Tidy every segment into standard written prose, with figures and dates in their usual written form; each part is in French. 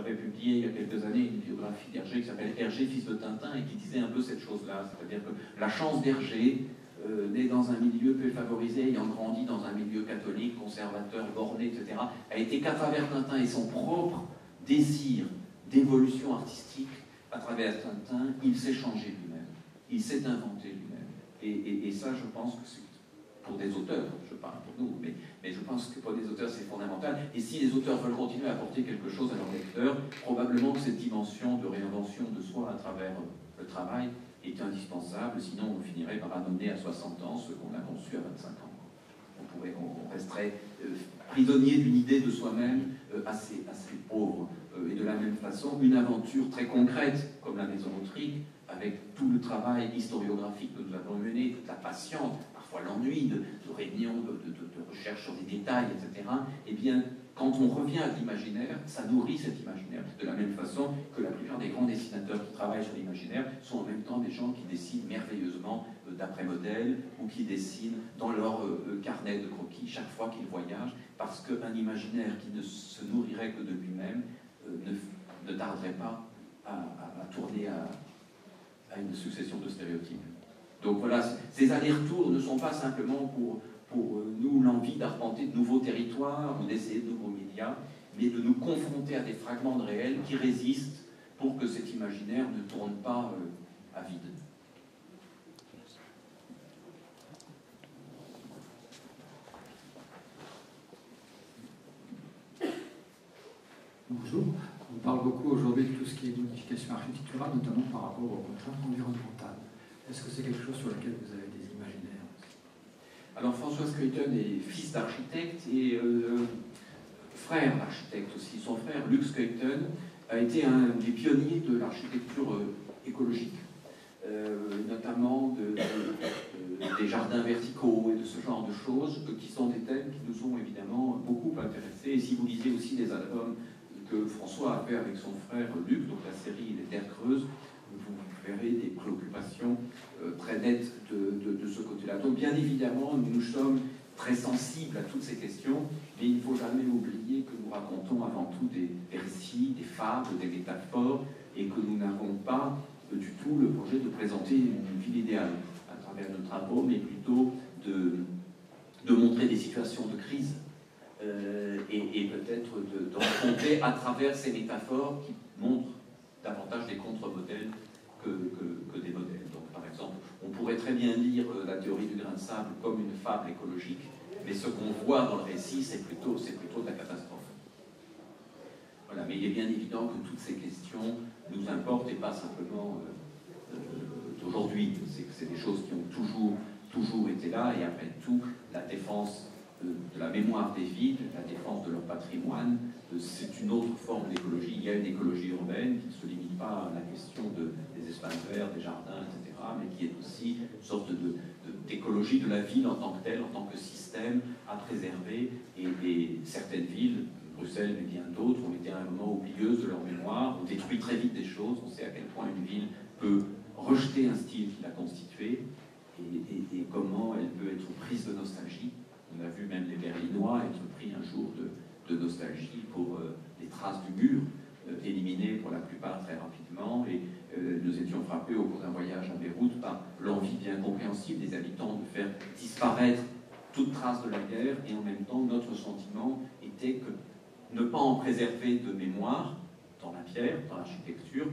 j'avais publié il y a quelques années une biographie d'Hergé qui s'appelle Hergé, fils de Tintin, et qui disait un peu cette chose-là, c'est-à-dire que la chance d'Hergé, né dans un milieu peu favorisé, ayant grandi dans un milieu catholique, conservateur, borné, etc., a été qu'à travers Tintin et son propre désir d'évolution artistique, à travers Tintin, il s'est changé lui-même, il s'est inventé lui-même. Et ça, je pense que c'est pour des auteurs, je parle pour nous, mais je pense que pour des auteurs, c'est fondamental. Et si les auteurs veulent continuer à apporter quelque chose à leurs lecteurs, probablement que cette dimension de réinvention de soi à travers le travail est indispensable, sinon on finirait par amener à 60 ans ce qu'on a conçu à 25 ans. On resterait prisonnier d'une idée de soi-même assez pauvre. Et de la même façon, une aventure très concrète, comme la Maison Autrique, avec tout le travail historiographique que nous avons mené, toute la patience, parfois l'ennui de réunions, de recherche sur des détails, etc., eh bien, quand on revient à l'imaginaire, ça nourrit cet imaginaire. De la même façon que la plupart des grands dessinateurs qui travaillent sur l'imaginaire sont en même temps des gens qui dessinent merveilleusement d'après modèle ou qui dessinent dans leur carnet de croquis chaque fois qu'ils voyagent, parce qu'un imaginaire qui ne se nourrirait que de lui-même ne tarderait pas à tourner à une succession de stéréotypes. Donc voilà, ces allers-retours ne sont pas simplement pour nous l'envie d'arpenter de nouveaux territoires ou d'essayer de nouveaux médias, mais de nous confronter à des fragments de réel qui résistent pour que cet imaginaire ne tourne pas à vide. Bonjour. On parle beaucoup aujourd'hui de tout ce qui est modification architecturale, notamment par rapport aux contraintes environnementales. Est-ce que c'est quelque chose sur lequel vous avez des imaginaires? Alors François Skeuten est fils d'architecte et frère d'architecte aussi. Son frère, Luc Skeuten, a été un des pionniers de l'architecture écologique, notamment des jardins verticaux et de ce genre de choses, qui sont des thèmes qui nous ont évidemment beaucoup intéressés. Et si vous lisez aussi les albums que François a fait avec son frère Luc, donc la série Les Terres Creuses, vous verrez des préoccupations très nettes de ce côté-là. Donc bien évidemment, nous sommes très sensibles à toutes ces questions, mais il ne faut jamais oublier que nous racontons avant tout des récits, des fables, des métaphores, et que nous n'avons pas du tout le projet de présenter une ville idéale à travers nos travaux, mais plutôt de montrer des situations de crise et peut-être de raconter à travers ces métaphores qui montrent davantage des contre-modèles que des modèles. Donc, par exemple, on pourrait très bien lire la théorie du grain de sable comme une fable écologique, mais ce qu'on voit dans le récit, c'est plutôt de la catastrophe. Voilà, mais il est bien évident que toutes ces questions nous importent et pas simplement d'aujourd'hui. C'est des choses qui ont toujours été là, et après tout, la défense de la mémoire des villes, la défense de leur patrimoine, c'est une autre forme d'écologie. Il y a une écologie urbaine qui ne se limite pas à la question des espaces verts, des jardins, etc., mais qui est aussi une sorte d'écologie de la ville en tant que telle, en tant que système à préserver. Et certaines villes, Bruxelles mais bien d'autres, ont été à un moment oublieuses de leur mémoire, ont détruit très vite des choses. On sait à quel point une ville peut rejeter un style qui l'a constitué et comment elle peut être prise de nostalgie. On a vu même les Berlinois être pris un jour de nostalgie pour les traces du mur, éliminées pour la plupart très rapidement. Et nous étions frappés au cours d'un voyage à Beyrouth par l'envie bien compréhensible des habitants de faire disparaître toute trace de la guerre. Et en même temps, notre sentiment était que ne pas en préserver de mémoire dans la pierre, dans l'architecture,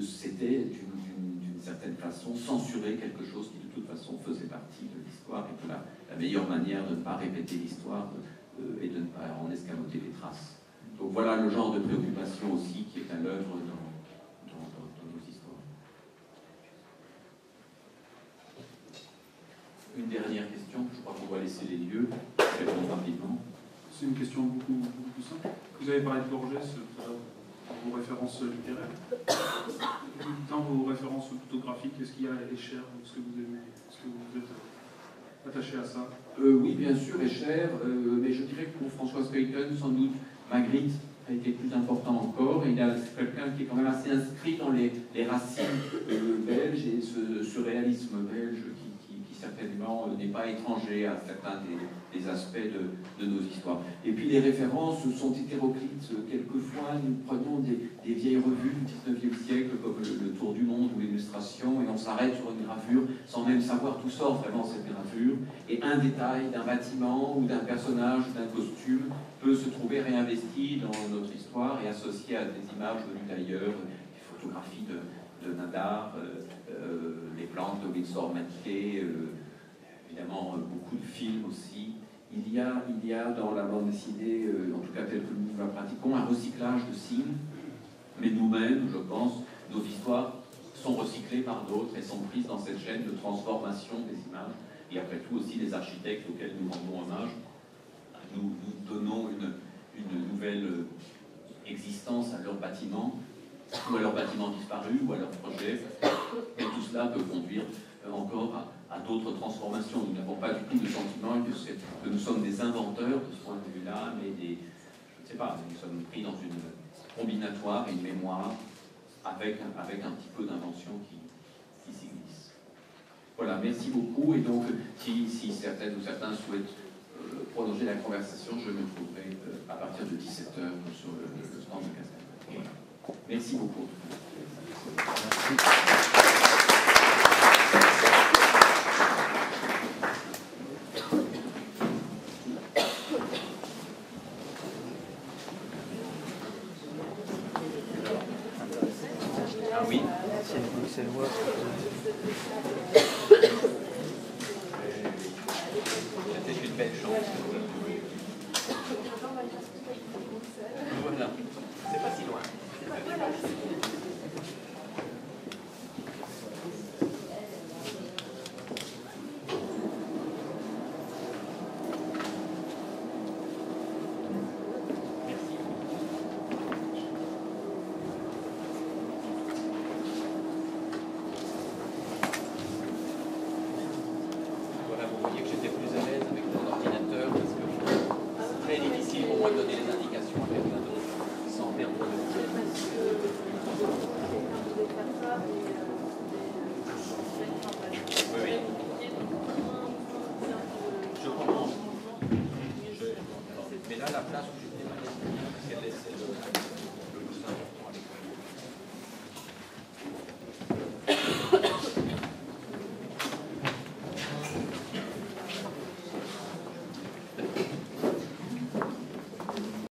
c'était d'une certaine façon censurer quelque chose qui de toute façon faisait partie de l'histoire, et que la meilleure manière de ne pas répéter l'histoire est de ne pas en escamoter les traces. Donc voilà le genre de préoccupation aussi qui est à l'œuvre dans nos histoires. Une dernière question, je crois qu'on va laisser les lieux, répondre rapidement. C'est une question beaucoup plus simple. Vous avez parlé de Borges dans vos références littéraires. Dans vos références photographiques, est-ce qu'il y a Escher, est-ce que vous aimez, est-ce que vous êtes attaché à ça? Oui, bien sûr, Escher, mais je dirais que pour François Skeuten, sans doute, Magritte a été plus important encore. Il a quelqu'un qui est quand même assez inscrit dans les racines belges et ce réalisme belge qui qui certainement n'est pas étranger à certains des aspects de nos histoires. Et puis les références sont hétéroclites. Quelquefois, nous prenons des vieilles revues du 19e siècle, comme le Tour du Monde ou l'Illustration, et on s'arrête sur une gravure sans même savoir d'où sort vraiment cette gravure. Et un détail d'un bâtiment ou d'un personnage ou d'un costume peut se trouver réinvesti dans notre histoire et associé à des images venues d'ailleurs, des photographies de Nadar, les plantes de Winsor Mantley, évidemment beaucoup de films aussi. Il y a dans la bande dessinée, en tout cas telle que nous la pratiquons, un recyclage de signes, mais nous-mêmes, je pense, nos histoires sont recyclées par d'autres et sont prises dans cette chaîne de transformation des images. Et après tout aussi les architectes auxquels nous rendons hommage, nous donnons une nouvelle existence à leurs bâtiments, ou à leurs bâtiments disparus, ou à leurs projets. Et tout cela peut conduire encore à d'autres transformations. Nous n'avons pas du tout le sentiment que nous sommes des inventeurs de ce point de vue-là, mais je ne sais pas, nous sommes pris dans une combinatoire et une mémoire avec un petit peu d'invention qui s'y glisse. Voilà, merci beaucoup. Et donc, si certaines ou certains souhaitent prolonger la conversation, je me trouverai à partir de 17h sur le stand de Castel. Voilà. Merci beaucoup. Merci. Ah oui, c'est le voix. C'était une belle chance. Voilà, c'est pas si loin. Voilà, vous voyez que j'étais plus à l'aise avec mon ordinateur parce que c'est très difficile pour moi de donner les indications à quelqu'un d'autre sans perdre de temps.